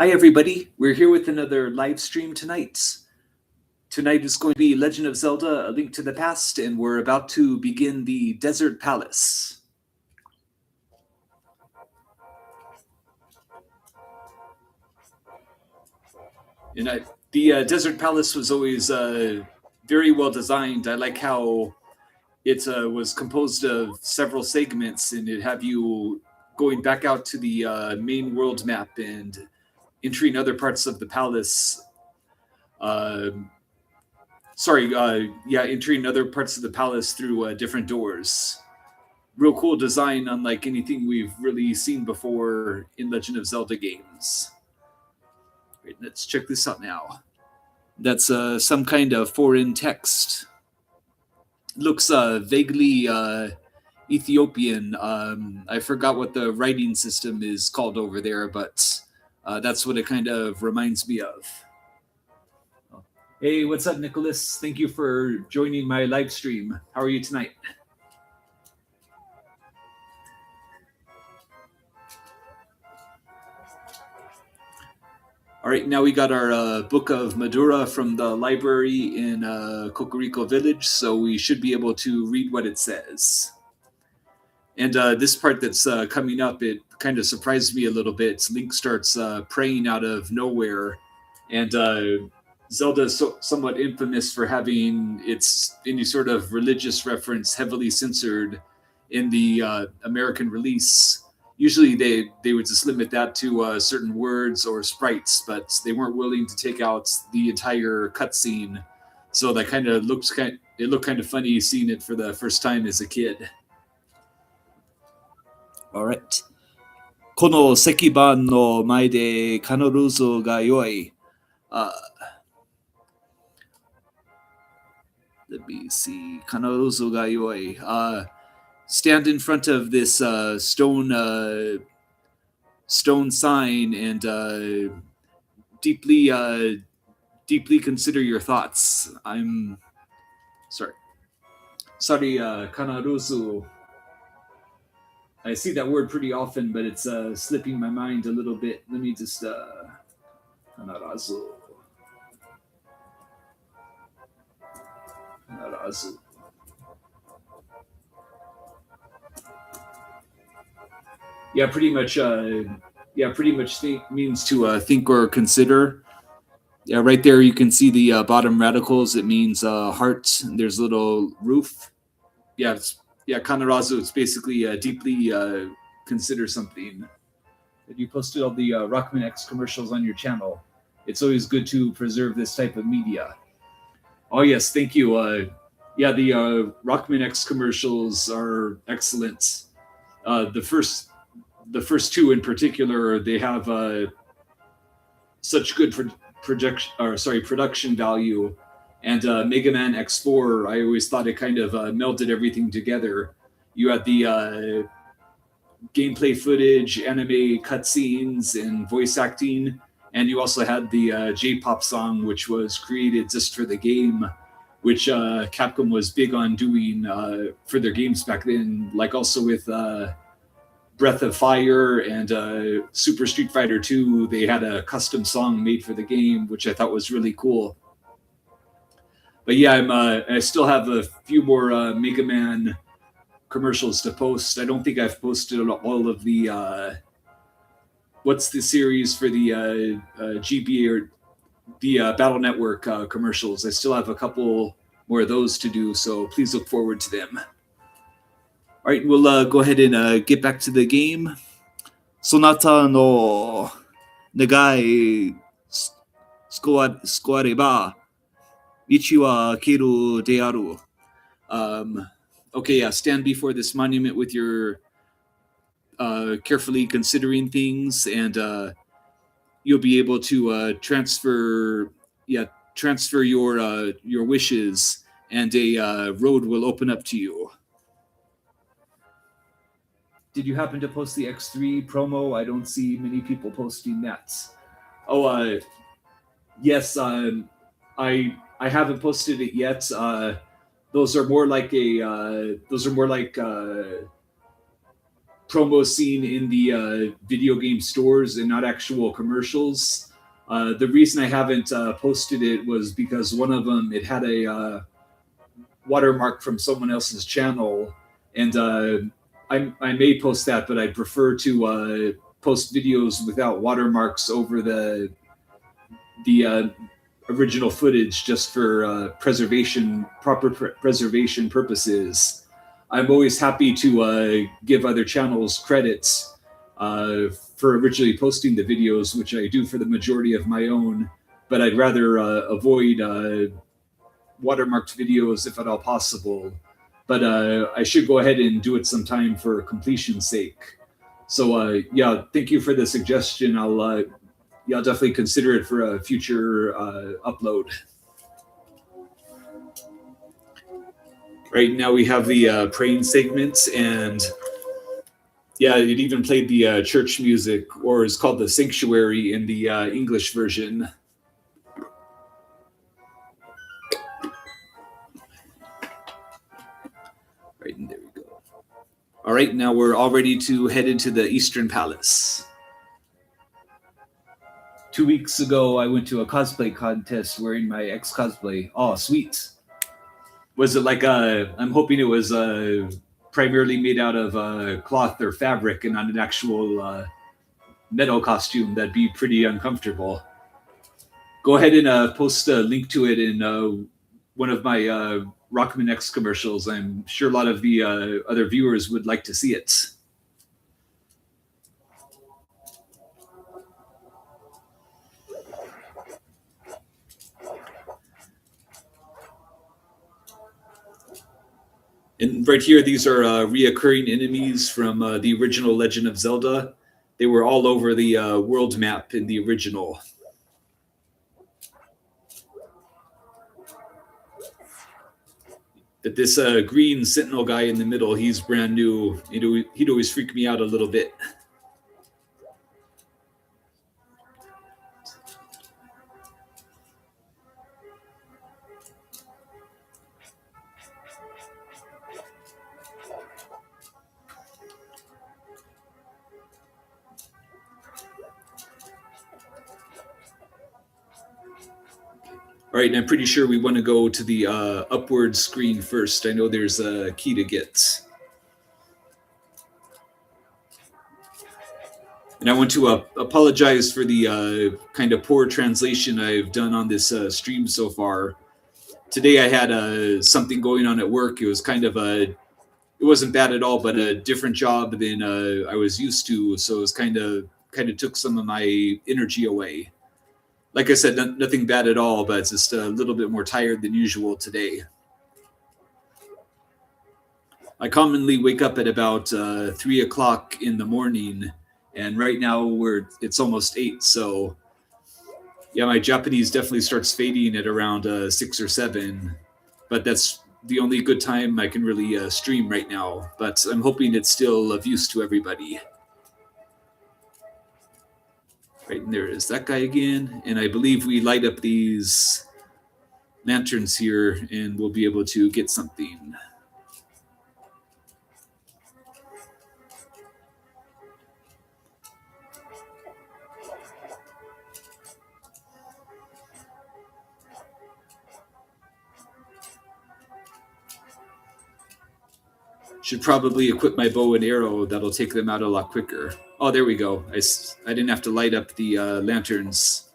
Hi, everybody. We're here with another live stream tonight. Tonight is going to be Legend of Zelda: A Link to the Past, and we're about to begin the Desert Palace. The Desert Palace was always very well designed. I like how it was composed of several segments, and it have you going back out to the main world map and entering other parts of the palace. Uh, entering other parts of the palace through different doors. Real cool design, unlike anything we've really seen before in Legend of Zelda games. Wait, let's check this out now. That's some kind of foreign text. Looks vaguely Ethiopian. I forgot what the writing system is called over there, but that's what it kind of reminds me of. Hey, what's up, Nicholas? Thank you for joining my live stream. How are you tonight? All right, now we got our book of Madura from the library in Kokoriko Village, so we should be able to read what it says. And this part that's coming up, it kind of surprised me a little bit. Link starts praying out of nowhere, and Zelda is somewhat infamous for having any sort of religious reference heavily censored in the American release. Usually they would just limit that to certain words or sprites, but they weren't willing to take out the entire cutscene. So that kind of looked kind of funny seeing it for the first time as a kid. All right. この石板の前で必ずが良い。Let me see. 必ずが良い。Stand in front of this stone sign and deeply consider your thoughts. I'm sorry. Kanaruzu. I see that word pretty often, but it's slipping my mind a little bit. Let me just Kanarazu. Kanarazu. Yeah, pretty much. Means to think or consider. Yeah, right there you can see the bottom radicals. It means heart. There's a little roof. Yeah, Kanarazu. It's basically deeply consider something. You posted all the Rockman X commercials on your channel. It's always good to preserve this type of media. Oh yes, thank you. The Rockman X commercials are excellent. The first two in particular, they have such good production value. And Mega Man X4, I always thought it kind of melded everything together. You had the gameplay footage, anime cutscenes, and voice acting, and you also had the J-pop song, which was created just for the game, which Capcom was big on doing for their games back then, like also with Breath of Fire and Super Street Fighter 2, they had a custom song made for the game, which I thought was really cool. But yeah, I still have a few more Mega Man commercials to post. I don't think I've posted all of the what's the series for the GBA or the Battle Network commercials. I still have a couple more of those to do, so please look forward to them. All right, we'll go ahead and get back to the game. Sonata no nagai scoareba ichi wa kiru de aru. Okay, yeah, stand before this monument with your carefully considering things, and you'll be able to transfer your wishes, and a road will open up to you. Did you happen to post the X3 promo? I don't see many people posting that. Oh, yes. I haven't posted it yet. Those are more like promo scene in the video game stores and not actual commercials. The reason I haven't posted it was because one of them, it had a watermark from someone else's channel, and I may post that, but I prefer to post videos without watermarks over the original footage, just for preservation purposes. I'm always happy to give other channels credits for originally posting the videos, which I do for the majority of my own, but I'd rather avoid watermarked videos if at all possible. But I should go ahead and do it sometime for completion's sake. So yeah, thank you for the suggestion. I'll definitely consider it for a future upload. Right now we have the praying segments, and yeah, it even played the church music, or is called the sanctuary in the English version. Right, and there we go. All right, now we're all ready to head into the Eastern Palace. 2 weeks ago, I went to a cosplay contest wearing my ex cosplay. Oh, sweet. Was it like I'm hoping it was primarily made out of cloth or fabric and not an actual metal costume. That'd be pretty uncomfortable. Go ahead and post a link to it in one of my Rockman X commercials. I'm sure a lot of the other viewers would like to see it. And right here, these are reoccurring enemies from the original Legend of Zelda. They were all over the world map in the original. But this green sentinel guy in the middle, he's brand new. He'd always freak me out a little bit. All right, and I'm pretty sure we want to go to the upward screen first. I know there's a key to get. And I want to apologize for the kind of poor translation I've done on this stream so far. Today I had something going on at work. It was kind of it wasn't bad at all, but a different job than I was used to. So it was kind of took some of my energy away. Like I said, nothing bad at all, but it's just a little bit more tired than usual today. I commonly wake up at about 3 o'clock in the morning, and right now it's almost 8. So yeah, my Japanese definitely starts fading at around 6 or 7, but that's the only good time I can really stream right now. But I'm hoping it's still of use to everybody. Right, and there is that guy again. And I believe we light up these lanterns here and we'll be able to get something. Should probably equip my bow and arrow. That'll take them out a lot quicker. Oh, there we go. I didn't have to light up the lanterns.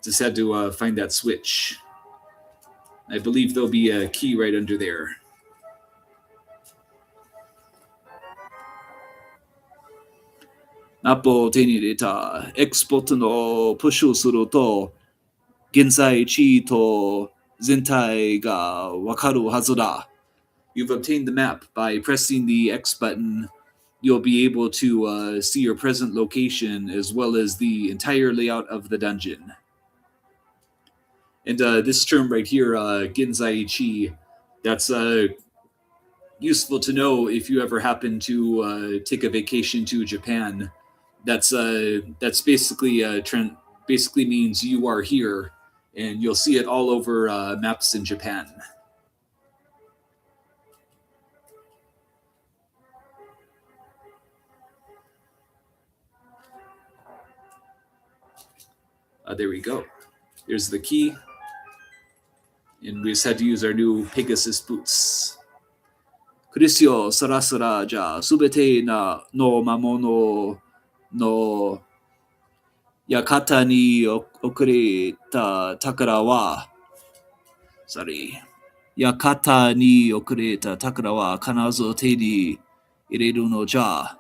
Just had to find that switch. I believe there'll be a key right under there. Apple を手に入れた。エクスポットのプッシュをすると、現在地と全体がわかるはずだ。You've obtained the map. By pressing the X button, you'll be able to see your present location as well as the entire layout of the dungeon. And this term right here, Genzai-chi, that's useful to know if you ever happen to take a vacation to Japan. That's basically basically means you are here, and you'll see it all over maps in Japan. There we go. There's the key, and we just had to use our new Pegasus boots. クリスよ、そらそらじゃあ、すべてなの魔物の館に送れた宝は、sorry、館に送れた宝は必ず手に入れるのじゃ。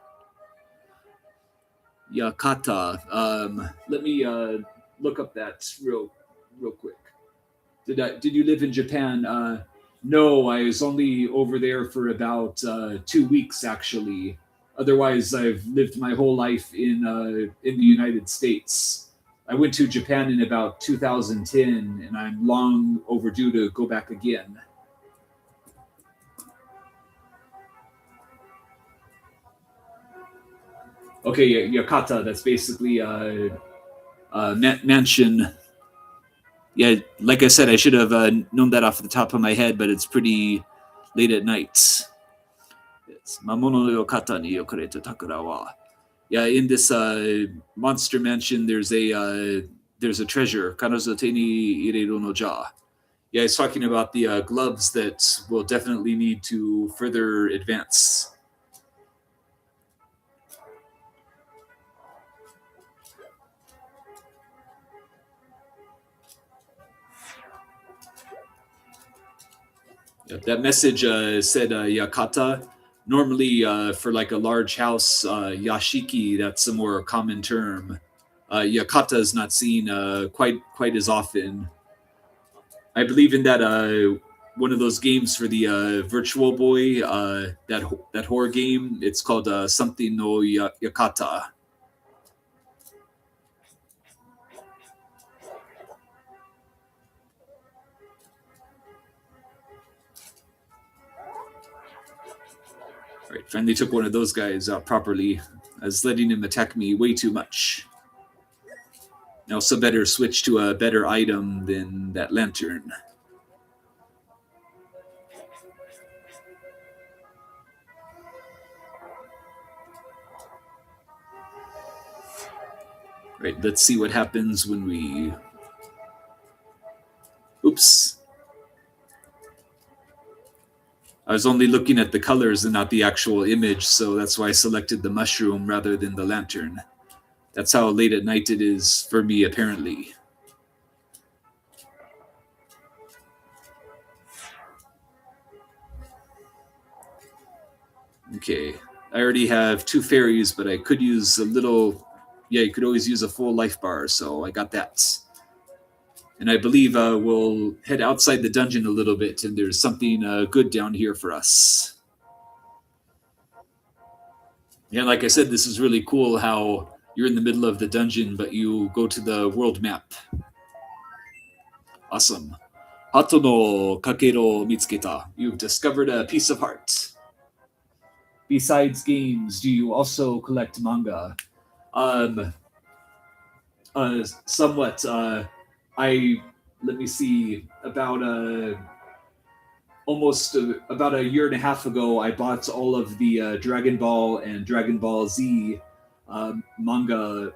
Yakata. Let me look up that real quick. Did you live in Japan? No, I was only over there for about 2 weeks actually. Otherwise, I've lived my whole life in the United States. I went to Japan in about 2010, and I'm long overdue to go back again. Okay, Yakata. That's basically mansion. Yeah, like I said, I should have known that off the top of my head, but it's pretty late at night. It's Mamono no Yokata ni yokoreta takara wa. Yeah, in this monster mansion, there's a treasure. Kanazo te ni ireru no ja. Yeah, he's talking about the gloves that will definitely need to further advance. That message said Yakata. Normally, for like a large house, Yashiki, that's a more common term. Yakata is not seen quite as often. I believe in that one of those games for the Virtual Boy, that horror game. It's called something no Yakata. All right, finally took one of those guys out properly. I was letting him attack me way too much. I also better switch to a better item than that lantern. Right, let's see what happens when we... Oops. I was only looking at the colors and not the actual image, so that's why I selected the mushroom rather than the lantern. That's how late at night it is for me, apparently. Okay, I already have 2 fairies, but I could use a little... Yeah, you could always use a full life bar, so I got that. And I believe we'll head outside the dungeon a little bit, and there's something good down here for us. Yeah, like I said, this is really cool how you're in the middle of the dungeon, but you go to the world map. Awesome. Hato no kakero mitsuketa. You've discovered a piece of heart. Besides games, do you also collect manga? Somewhat. Let me see, about a year and a half ago, I bought all of the Dragon Ball and Dragon Ball Z manga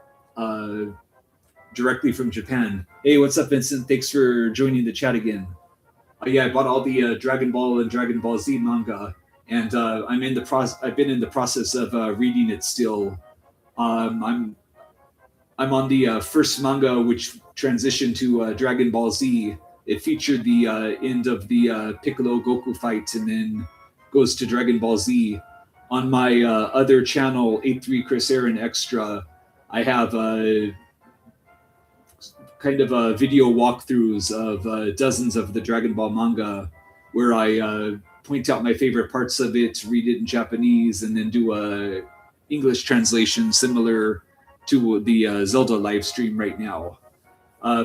directly from Japan. Hey, what's up, Vincent? Thanks for joining the chat again. Yeah, I bought all the Dragon Ball and Dragon Ball Z manga, and I've been in the process of reading it still. I'm on the first manga which transitioned to Dragon Ball Z. It featured the end of the Piccolo Goku fight and then goes to Dragon Ball Z. On my other channel, 83 Chris Aaron Extra, I have kind of video walkthroughs of dozens of the Dragon Ball manga where I point out my favorite parts of it, read it in Japanese, and then do a English translation similar to the Zelda live stream right now.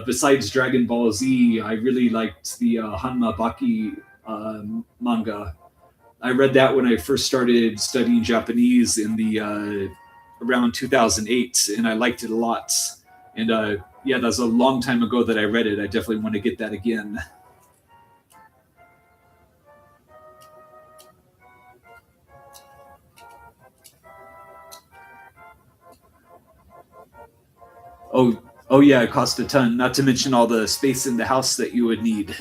Besides Dragon Ball Z, I really liked the Hanma Baki manga. I read that when I first started studying Japanese in the around 2008, and I liked it a lot. And yeah, that's a long time ago that I read it. I definitely want to get that again. Oh, Oh yeah, it cost a ton. Not to mention all the space in the house that you would need.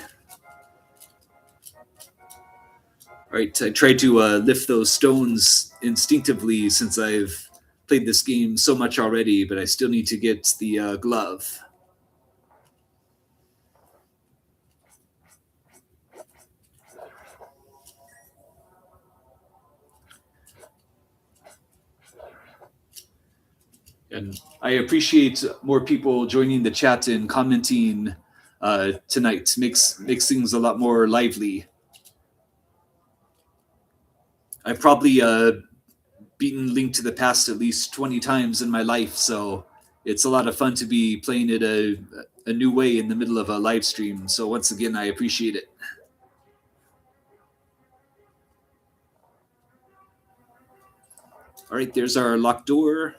Right, I tried to lift those stones instinctively since I've played this game so much already, but I still need to get the glove. And I appreciate more people joining the chat and commenting tonight. Makes things a lot more lively. I've probably beaten Link to the Past at least 20 times in my life, so it's a lot of fun to be playing it a new way in the middle of a live stream. So once again, I appreciate it. All right, there's our locked door.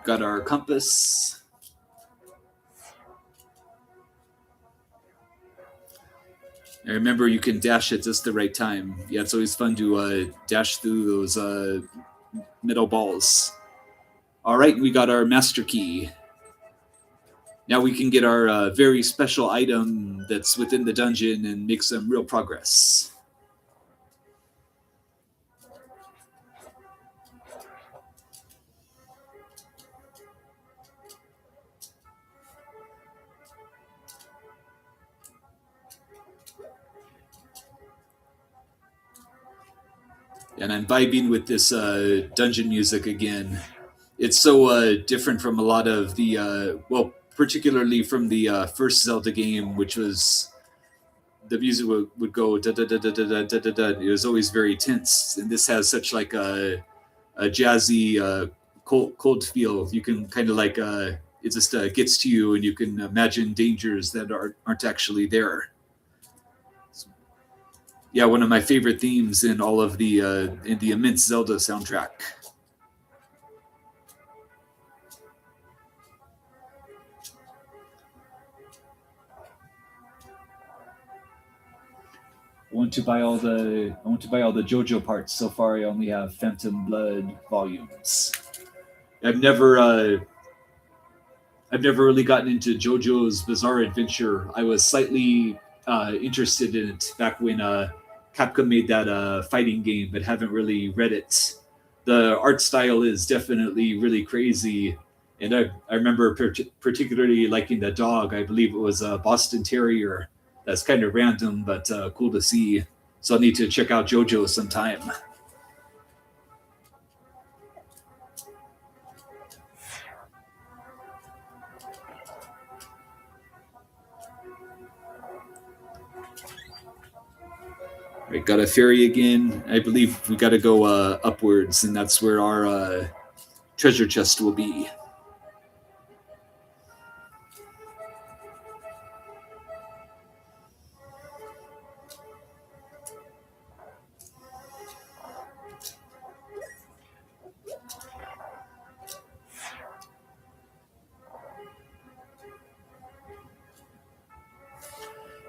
Got our compass. And remember, you can dash at just the right time. Yeah, it's always fun to dash through those metal balls. All right, we got our master key. Now we can get our very special item that's within the dungeon and make some real progress. And I'm vibing with this dungeon music again. It's so different from a lot of the, well, particularly from the first Zelda game, which was the music would go da da da da da da da da da. It was always very tense, and this has such like a jazzy, cold feel. You can kind of like it just gets to you, and you can imagine dangers that aren't actually there. Yeah, one of my favorite themes in the immense Zelda soundtrack. I want to buy all the JoJo parts. So far, I only have Phantom Blood volumes. I've never I've never really gotten into JoJo's Bizarre Adventure. I was slightly interested in it back when Capcom made that fighting game, but haven't really read it. The art style is definitely really crazy, and I remember particularly liking the dog. I believe it was a Boston Terrier. That's kind of random, but cool to see. So I'll need to check out JoJo sometime. Right, got a ferry again. I believe we got to go upwards, and that's where our treasure chest will be.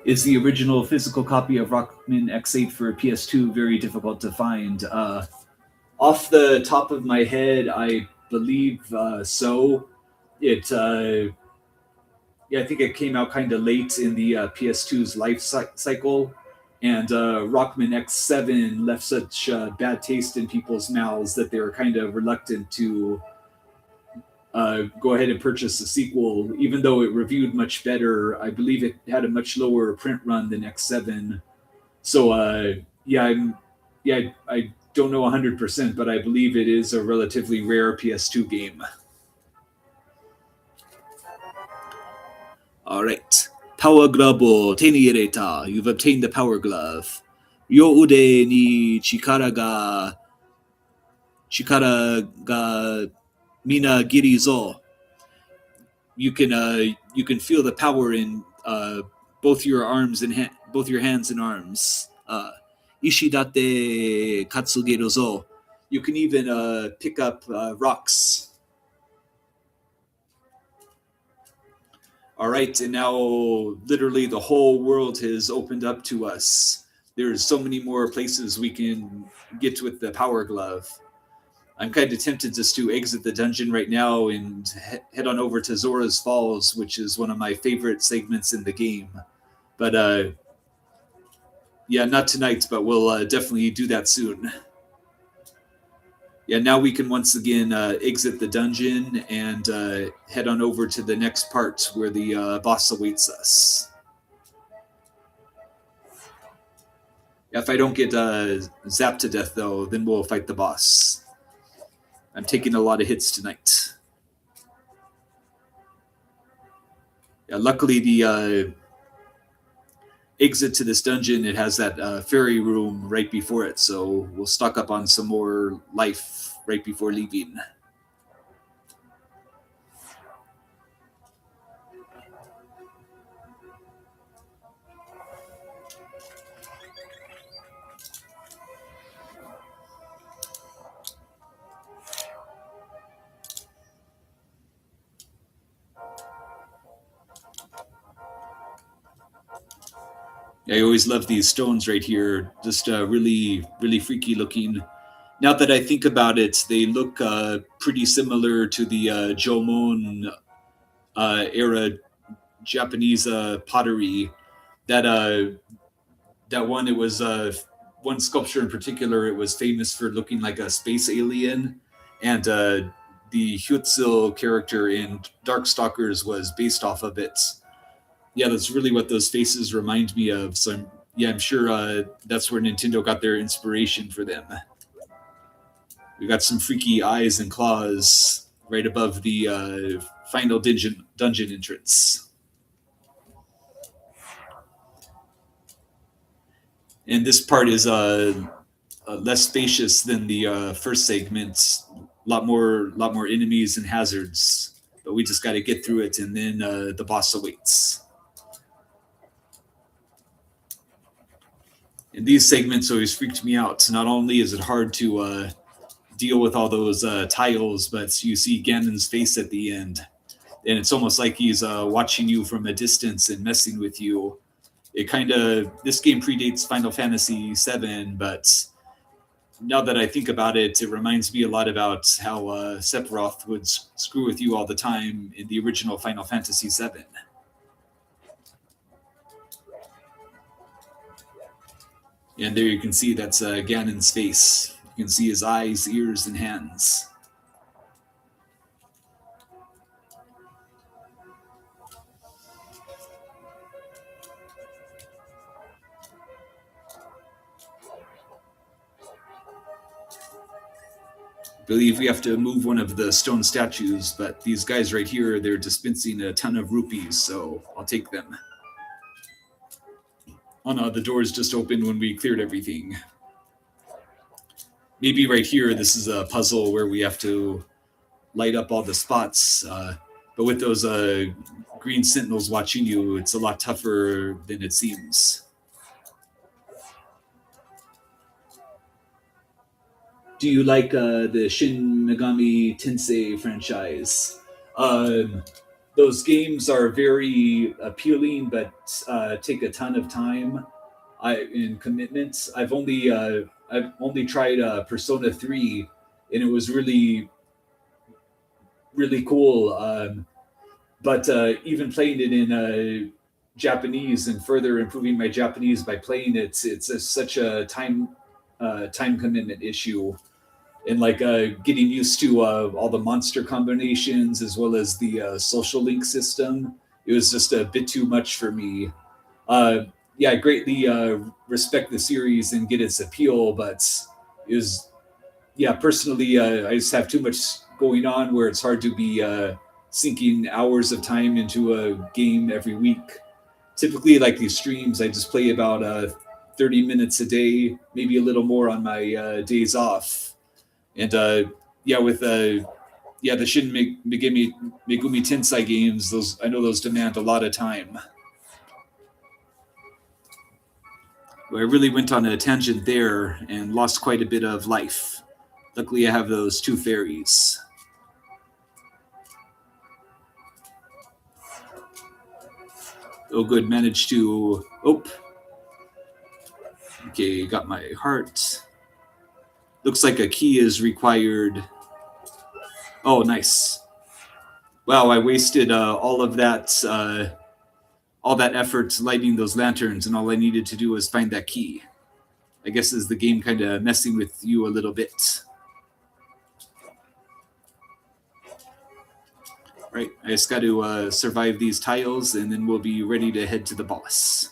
Is the original physical copy of Rockman X8 for PS2 very difficult to find? Off the top of my head, I believe so. It Yeah, I think it came out kind of late in the PS2's life cycle, and Rockman X7 left such bad taste in people's mouths that they were kind of reluctant to go ahead and purchase the sequel, even though it reviewed much better. I believe it had a much lower print run than X7. So yeah, I don't know 100%, but I believe it is a relatively rare PS2 game. All right. Power glove を手に入れた. You've obtained the power glove. 両腕に力がみなぎりぞ. You can feel the power in both your arms and both your hands and arms. Ishidate katsugeru zo. You can even pick up rocks. All right, and now literally the whole world has opened up to us. There's so many more places we can get with the power glove. I'm kind of tempted just to exit the dungeon right now and head on over to Zora's Falls, which is one of my favorite segments in the game. But yeah, not tonight, but we'll definitely do that soon. Yeah, now we can once again exit the dungeon and head on over to the next part where the boss awaits us. If I don't get zapped to death, though, then we'll fight the boss. I'm taking a lot of hits tonight. Yeah, luckily, the exit to this dungeon, it has that fairy room right before it, so we'll stock up on some more life right before leaving. I always love these stones right here, just really, really freaky looking. Now that I think about it, they look pretty similar to the Jomon era Japanese pottery. That that one, it was one sculpture in particular. It was famous for looking like a space alien, and the Hyutsil character in Darkstalkers was based off of it. Yeah, that's really what those faces remind me of. So I'm sure that's where Nintendo got their inspiration for them. We got some freaky eyes and claws right above the final dungeon entrance. And this part is less spacious than the first segment. Lot more enemies and hazards, but we just got to get through it, and then the boss awaits. And these segments always freaked me out. Not only is it hard to deal with all those tiles, but you see Ganon's face at the end, and it's almost like he's watching you from a distance and messing with you. It kind of, this game predates Final Fantasy VII, but now that I think about it, it reminds me a lot about how Sephiroth would screw with you all the time in the original Final Fantasy VII. And there you can see that's Ganon's face. You can see his eyes, ears, and hands. I believe we have to move one of the stone statues, but these guys right here, they're dispensing a ton of rupees, so I'll take them. Oh no, the doors just opened when we cleared everything. Maybe right here, this is a puzzle where we have to light up all the spots. But with those green sentinels watching you, it's a lot tougher than it seems. Do you like the Shin Megami Tensei franchise? Those games are very appealing, but take a ton of time and commitment. I've only tried Persona 3, and it was really really cool. But even playing it in Japanese and further improving my Japanese by playing it, such a time commitment issue. And like getting used to all the monster combinations as well as the social link system, it was just a bit too much for me. Uh, yeah, I greatly respect the series and get its appeal, but it was, yeah, personally, I just have too much going on where it's hard to be sinking hours of time into a game every week. Typically, like these streams, I just play about 30 minutes a day, maybe a little more on my days off. And yeah, with yeah, the Shin Megumi Tensei games, those, I know those demand a lot of time. I really went on a tangent there and lost quite a bit of life. Luckily, I have those two fairies. Oh, good. Managed to. Oh, okay. Got my heart. Looks like a key is required. Oh, nice. Wow, I wasted all that effort lighting those lanterns, and all I needed to do was find that key. I guess is the game kind of messing with you a little bit. Right, I just got to survive these tiles, and then we'll be ready to head to the boss.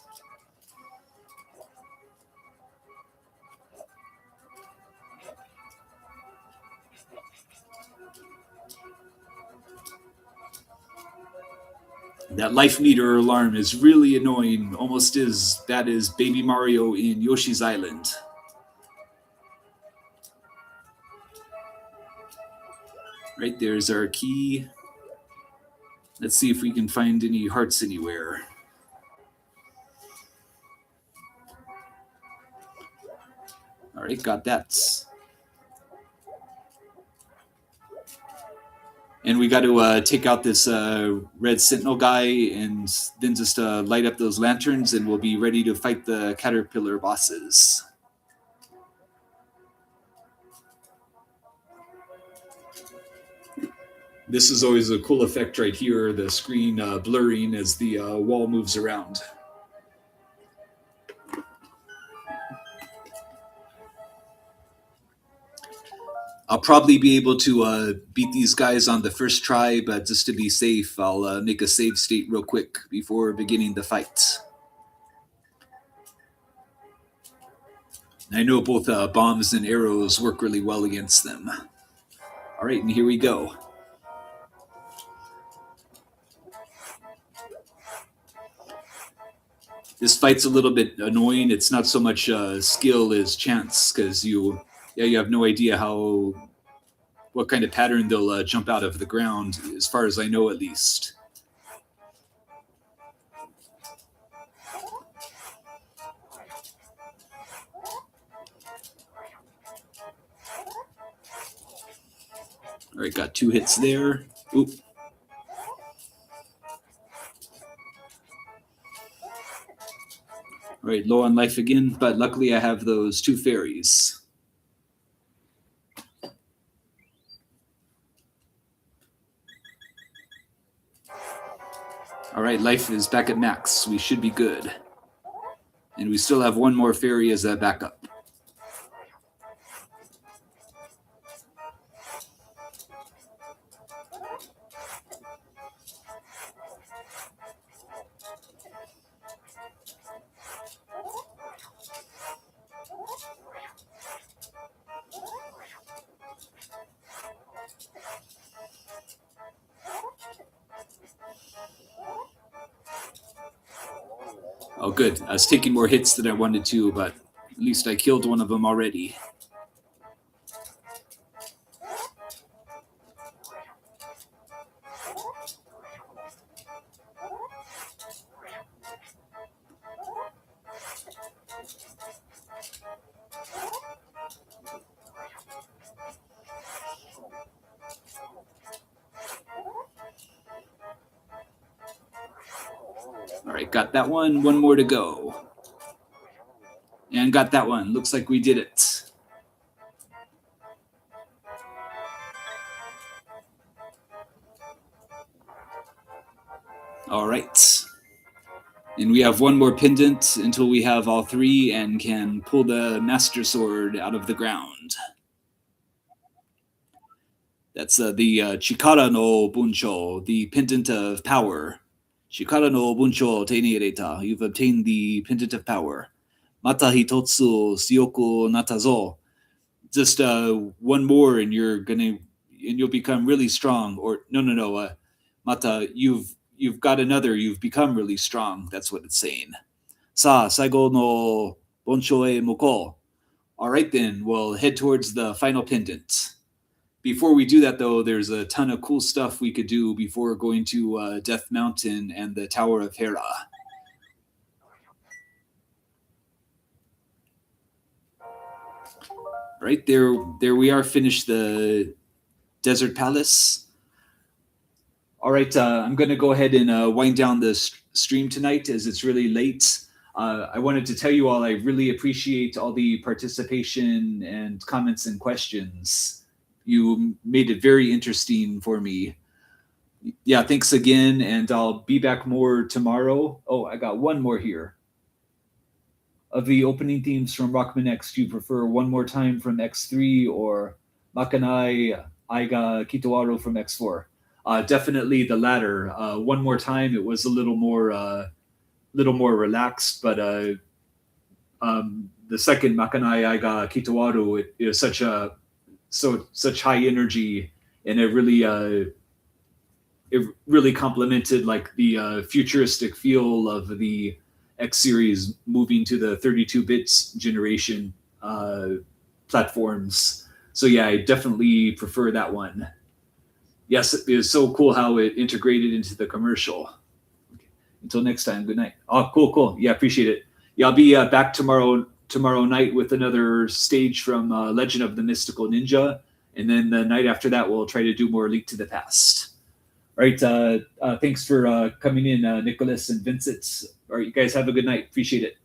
That life meter alarm is really annoying, almost as bad as Baby Mario in Yoshi's Island. Right, there's our key. Let's see if we can find any hearts anywhere. All right, got that. And we got to take out this red sentinel guy and then just light up those lanterns, and we'll be ready to fight the caterpillar bosses. This is always a cool effect right here, the screen blurring as the wall moves around. I'll probably be able to beat these guys on the first try, but just to be safe, I'll make a save state real quick before beginning the fight. I know both bombs and arrows work really well against them. All right, and here we go. This fight's a little bit annoying. It's not so much skill as chance, because you have no idea what kind of pattern they'll jump out of the ground, as far as I know, at least. All right, got 2 hits there. Oop. All right, low on life again, but luckily I have those 2 fairies. All right, life is back at max. We should be good. And we still have 1 more fairy as a backup. Oh, good. I was taking more hits than I wanted to, but at least I killed one of them already. All right, got that one. 1 more to go. And got that one. Looks like we did it. All right. And we have 1 more pendant until we have all 3 and can pull the Master Sword out of the ground. That's the Chikara no Buncho, the Pendant of Power. Chikara no Buncho Teinireta. You've obtained the Pendant of Power. Mata hitotsu sioku natazo. Just 1 more and you'll become really strong. Or no. Mata, you've got another. You've become really strong. That's what it's saying. Sa saigo no Buncho e muko. All right, then we'll head towards the final pendant. Before we do that, though, there's a ton of cool stuff we could do before going to Death Mountain and the Tower of Hera. Right there we are. Finished the Desert Palace. All right, I'm going to go ahead and wind down the stream tonight as it's really late. I wanted to tell you all I really appreciate all the participation and comments and questions. You made it very interesting for me. Yeah, thanks again, and I'll be back more tomorrow. Oh, I got one more here. Of the opening themes from Rockman X, do you prefer One More Time from X3 or Makanai Aiga Kitoaro from X4? Definitely the latter. One More Time, it was a little more relaxed, but the second Makanai Aiga Kitoaro, it is such high energy, and it really complemented like the futuristic feel of the X series moving to the 32 bits generation platforms. So yeah, I definitely prefer that one. Yes, it is so cool how it integrated into the commercial. Okay. Until next time, good night. Oh, cool. Yeah, appreciate it. Yeah, I'll be back tomorrow night with another stage from Legend of the Mystical Ninja, and then the night after that, we'll try to do more Link to the Past. All right. Thanks for coming in, Nicholas and Vincent. All right, you guys have a good night. Appreciate it.